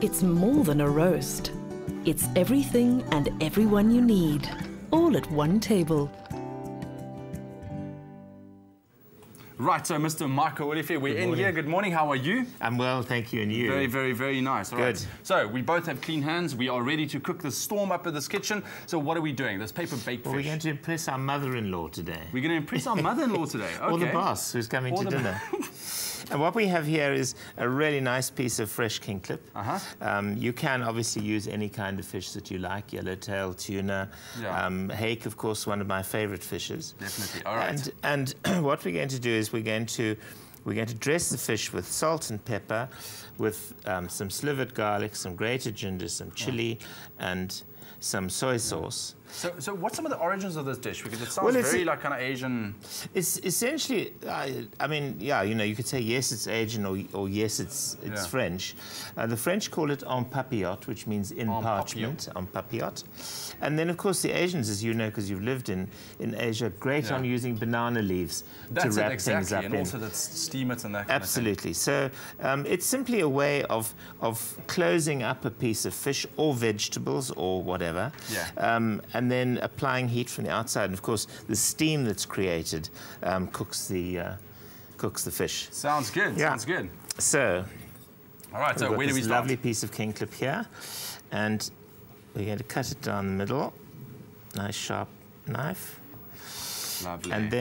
It's more than a roast. It's everything and everyone you need, all at one table. Right, so Mr. Michael Olivier, we're in here. Good morning, how are you? I'm well, thank you, and you? Very, very, very nice. All Good. Right. So, we both have clean hands. We are ready to cook the storm up in this kitchen. So, what are we doing? This paper baked fish. We're going to impress our mother-in-law today. We're going to impress our mother-in-law today? Okay. Or the boss, who's coming to dinner. And what we have here is a really nice piece of fresh king clip. You can obviously use any kind of fish that you like, yellowtail, tuna, hake, of course, one of my favorite fishes. Definitely, all right. And what we're going to do is we're going to dress the fish with salt and pepper, with some slivered garlic, some grated ginger, some chili, and some soy sauce. So what's some of the origins of this dish? Because it sounds very like kind of Asian. It's essentially, I mean, yeah, you know, you could say yes, it's Asian, or yes, it's French. The French call it en papillote, which means in parchment, en papillote. And then, of course, the Asians, as you know, because you've lived in Asia, great on using banana leaves to wrap things up in. And also to steam it and that kind Absolutely. So it's simply a way of closing up a piece of fish or vegetables or whatever. And then applying heat from the outside. And of course, the steam that's created cooks the fish. Sounds good. Yeah. Sounds good. So, all right. So where do we start? Lovely piece of king clip here, and we're going to cut it down the middle. Nice sharp knife. Lovely. And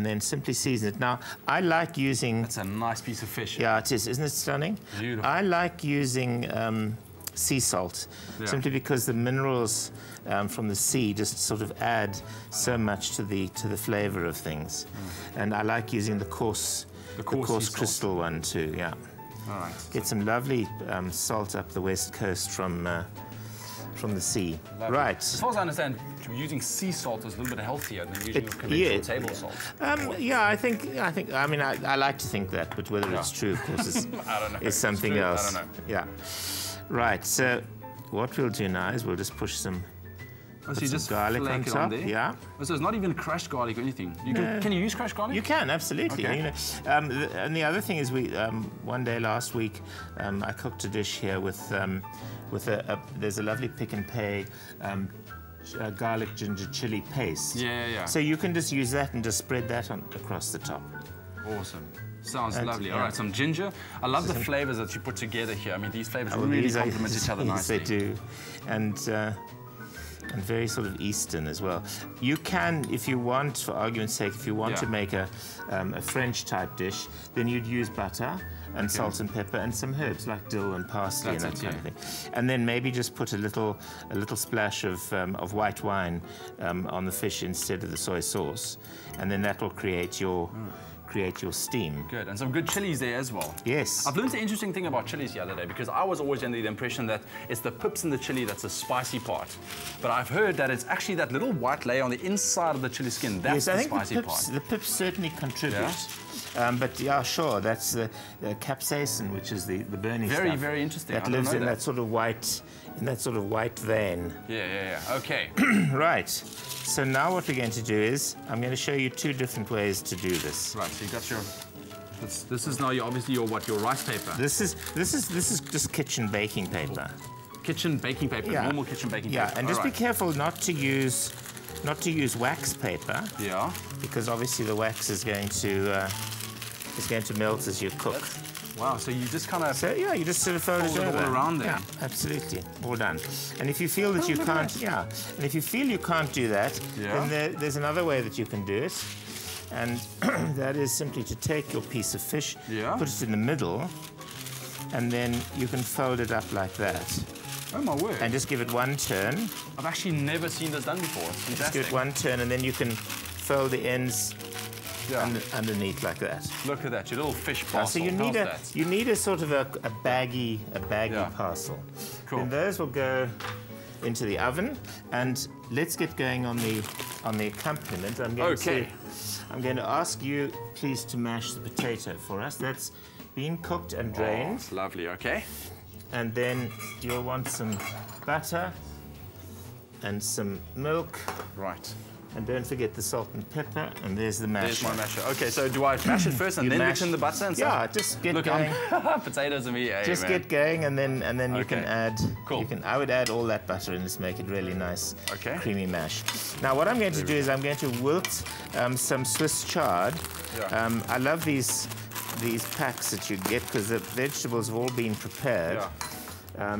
then simply season it. Now, I like using. That's a nice piece of fish. Yeah, it is. Isn't it stunning? Beautiful. I like using sea salt, simply because the minerals from the sea just sort of add so much to the flavour of things. And I like using the coarse crystal one too. Yeah. All right. Get some lovely salt up the west coast from the sea. Lovely. Right. As far as I understand, using sea salt is a little bit healthier than using conventional table salt. Yeah, I mean, I like to think that, but whether it's true, of course, is something else. I don't know. Yeah. Right, so what we'll do now is we'll just push some, garlic on top. Yeah. So it's not even crushed garlic or anything. Can you use crushed garlic? You can, absolutely. Okay. You know, and the other thing is, one day last week, I cooked a dish here with there's a lovely Pick and Pay garlic ginger chili paste. Yeah. So you can just use that and just spread that across the top. Awesome. Sounds lovely. All right, some ginger. I love the flavors that you put together here. I mean, these flavors really complement each other nicely. Yes, they do. And very sort of Eastern as well. You can, if you want, for argument's sake, if you want to make a French-type dish, then you'd use butter and salt and pepper and some herbs like dill and parsley and that kind of thing. And then maybe just put a little splash of white wine on the fish instead of the soy sauce, and then that will create your steam. Good, and some good chilies there as well. Yes. I've learned an interesting thing about chilies the other day, because I was always under the impression that it's the pips in the chili that's the spicy part. But I've heard that it's actually that little white layer on the inside of the chili skin, that's the spicy part. The pips certainly contribute. But yeah, sure, that's the capsaicin, which is the burning stuff. Very interesting. That lives in that sort of white vein. Yeah. Okay. Right. So now what we're going to do is I'm going to show you two different ways to do this. Right. So you got your. This is now your rice paper. This is just kitchen baking paper. Kitchen baking paper. Yeah. Normal kitchen baking paper. Yeah, and just be careful not to use wax paper. Yeah. Because obviously the wax is going to melt as you cook. Wow, so you just kind of... So, yeah, you just sort of fold it over. all around there. Yeah, absolutely. All done. And if you feel that you can't... Yeah. And if you feel you can't do that, then there's another way that you can do it. And that is simply to take your piece of fish, put it in the middle, and then you can fold it up like that. Oh, my word. And just give it one turn. I've actually never seen this done before. It's fantastic. Just give it one turn, and then you can fold the ends underneath like that. Look at that, your little fish parcel. So you need a sort of a baggy parcel. Cool. Then those will go into the oven, and let's get going on the accompaniment. I'm going to ask you please to mash the potato for us. That's been cooked and drained. Oh, lovely. Okay. And then you'll want some butter and some milk. Right. And don't forget the salt and pepper, and there's the masher. There's my masher. Okay, so do I mash it first and then mix in the butter and stuff? Yeah, just get going. Potatoes and me. Just get going, and then you can add. Cool. I would add all that butter and just make it really nice, creamy mash. Now, what I'm going to do is I'm going to wilt some Swiss chard. Yeah. I love these packs that you get because the vegetables have all been prepared. Yeah.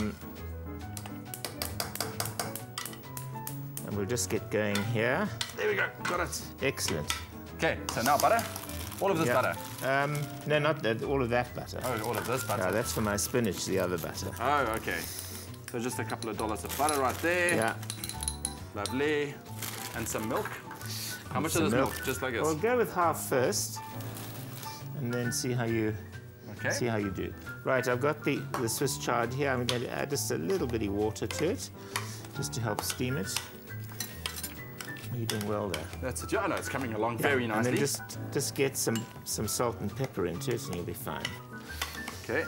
And we'll just get going here. There we go, got it. Excellent. Okay, so now butter? All of this butter? No, not that, all of that butter. Oh, all of this butter? No, that's for my spinach, the other butter. Oh, okay. So just a couple of dollars of butter right there. Yeah. Lovely. And some milk. How much of this milk? Just like this? Well, go with half first, and then see how you do. Right, I've got the Swiss chard here. I'm going to add just a little bitty water to it, just to help steam it. You're doing well there. That's it. Yeah, no, it's coming along very nicely. And then just get some salt and pepper into it, and you'll be fine. Okay.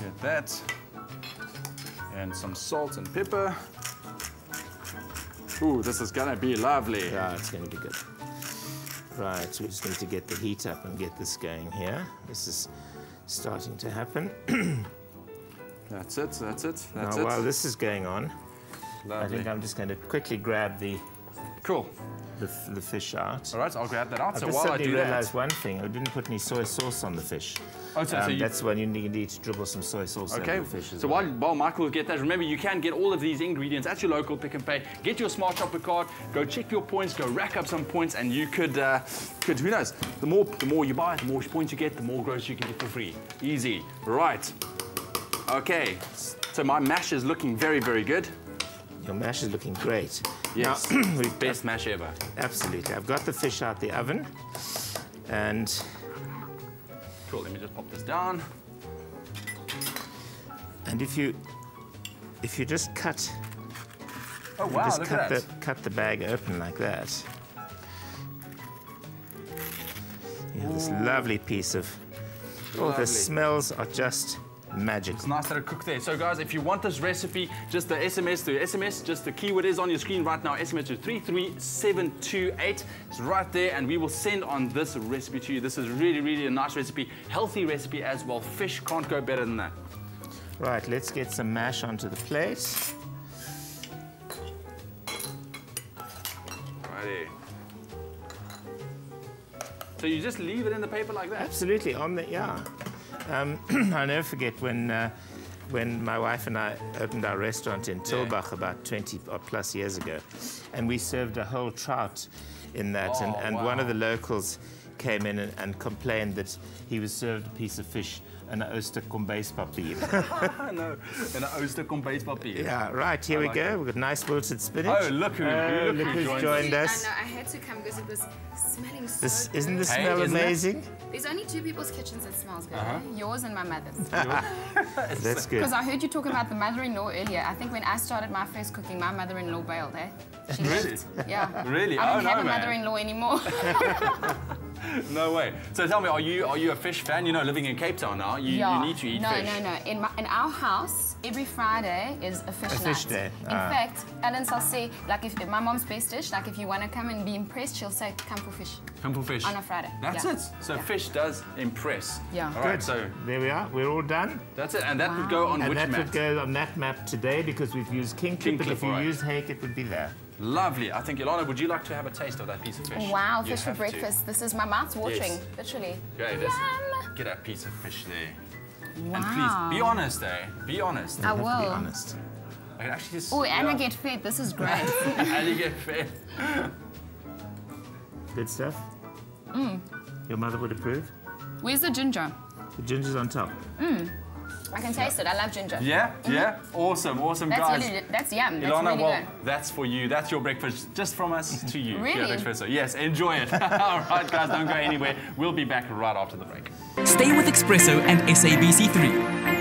Get that. And some salt and pepper. Ooh, this is gonna be lovely. Yeah, it's gonna be good. Right, so we're just going to get the heat up and get this going here. This is starting to happen. That's it, that's it, that's now, it. while this is going on, lovely. I think I'm just going to quickly grab the fish out. All right, I'll grab that out. So while I do that, I realised one thing. I didn't put any soy sauce on the fish. Oh, so that's when you need to dribble some soy sauce over the fish as well. So while Michael will get that, remember you can get all of these ingredients at your local Pick n Pay. Get your Smart Shopper card, go check your points, go rack up some points, and you could who knows, the more you buy, the more points you get, the more groceries you can get for free. Easy. Right. Okay. So my mash is looking very, very good. Your mash is looking great. Yes, best mash ever. Absolutely. I've got the fish out the oven, and cool. Let me just pop this down. And if you just cut, cut the bag open like that, you have this lovely piece of. Oh, the smells are just magical. It's nice that it cooked there. So guys, if you want this recipe, just the SMS, just the keyword is on your screen right now, SMS to 33728. It's right there, and we will send on this recipe to you. This is really, really a nice recipe, healthy recipe as well. Fish can't go better than that. Right, let's get some mash onto the plate. Righty. So you just leave it in the paper like that? Absolutely, I'll never forget when my wife and I opened our restaurant in Tilbach about 20 or plus years ago, and we served a whole trout in that, and one of the locals came in and complained that he was served a piece of fish and an oyster kombuispapier. No, and an oyster kombuispapier. Yeah, right, here we go. We've got nice wilted spinach. Oh, look who's joined us. I know, I had to come because it was smelling so good. Isn't the smell amazing? There's only two people's kitchens that smells good. Yours and my mother's. That's good. Because I heard you talking about the mother-in-law earlier. I think when I started my first cooking, my mother-in-law bailed, eh? She left. Yeah. Really? I don't have a mother-in-law anymore. No way. So tell me, are you a fish fan? You know, living in Cape Town now, you need to eat fish. No. In our house, every Friday is a fish night. Fish day. In fact, Ellen will say, like, if my mom's best dish, like, if you want to come and be impressed, she'll say, come for fish. Come for fish. On a Friday. That's it. So fish does impress. Yeah. All right, so there we are. We're all done. That's it. And that would go on which map? And that would go on that map today because we've used King Clip, but if you use Hake, it would be there. Lovely. I think, Ilana, would you like to have a taste of that piece of fish? Wow, fish for breakfast. This is my mouth's watering, literally. Okay, let's get that piece of fish there. Wow. And please, be honest, eh? Be honest. I will. Be honest. I can actually just... Oh, and I get fed. This is great. And you get fed. Good stuff? Your mother would approve? Where's the ginger? The ginger's on top. I can taste it. I love ginger. Yeah? Yeah? Awesome, that's guys. Really, that's yum. That's Ilana, really good. That's for you. That's your breakfast, just from us to you. Really? Here at eXpresso. Yes, enjoy it. All right, guys, don't go anywhere. We'll be back right after the break. Stay with eXpresso and SABC3.